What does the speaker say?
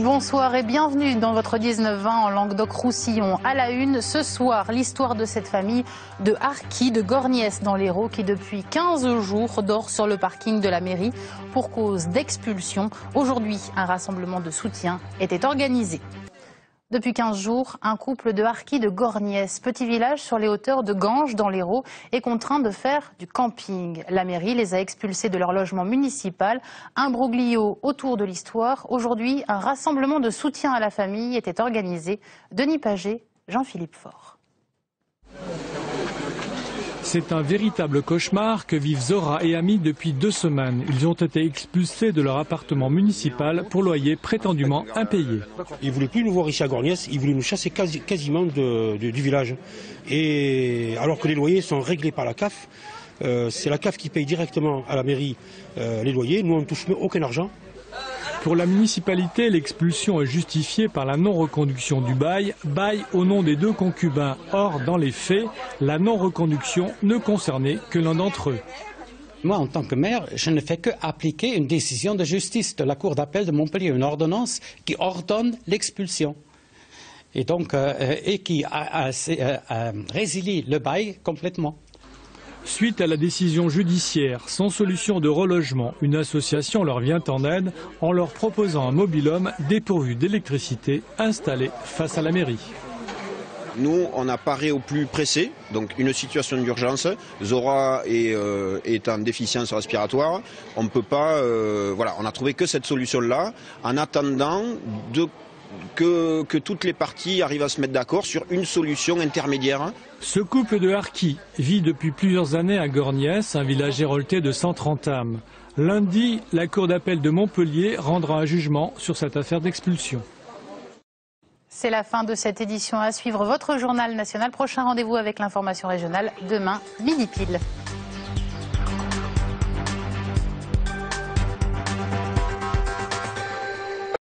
Bonsoir et bienvenue dans votre 19-20 en Languedoc-Roussillon. À la une, ce soir, l'histoire de cette famille de Harquis de Gorgnès dans l'Hérault qui depuis 15 jours dort sur le parking de la mairie pour cause d'expulsion. Aujourd'hui, un rassemblement de soutien était organisé. Depuis 15 jours, un couple de Harquis de Gorgnès, petit village sur les hauteurs de Ganges dans l'Hérault, est contraint de faire du camping. La mairie les a expulsés de leur logement municipal. Un broglio autour de l'histoire. Aujourd'hui, un rassemblement de soutien à la famille était organisé. Denis Paget, Jean-Philippe Faure. C'est un véritable cauchemar que vivent Zora et Ami depuis 2 semaines. Ils ont été expulsés de leur appartement municipal pour loyer prétendument impayé. Ils ne voulaient plus nous voir ici à Gorgnès, ils voulaient nous chasser quasiment du village. Et alors que les loyers sont réglés par la CAF, c'est la CAF qui paye directement à la mairie les loyers. Nous, on ne touche aucun argent. Pour la municipalité, l'expulsion est justifiée par la non-reconduction du bail au nom des 2 concubins. Or, dans les faits, la non-reconduction ne concernait que l'un d'entre eux. Moi, en tant que maire, je ne fais que appliquer une décision de justice de la Cour d'appel de Montpellier, une ordonnance qui ordonne l'expulsion. Et donc, qui résilie le bail complètement. Suite à la décision judiciaire, sans solution de relogement, une association leur vient en aide en leur proposant un mobil-home dépourvu d'électricité installé face à la mairie. Nous, on a paré au plus pressé, donc une situation d'urgence. Zora est en déficience respiratoire. On ne peut pas, on a trouvé que cette solution-là, en attendant que toutes les parties arrivent à se mettre d'accord sur une solution intermédiaire. Ce couple de Harquis vit depuis plusieurs années à Gorgnès, un village héroltais de 130 âmes. Lundi, la Cour d'appel de Montpellier rendra un jugement sur cette affaire d'expulsion. C'est la fin de cette édition. À suivre votre journal national. Prochain rendez-vous avec l'information régionale demain, midi pile.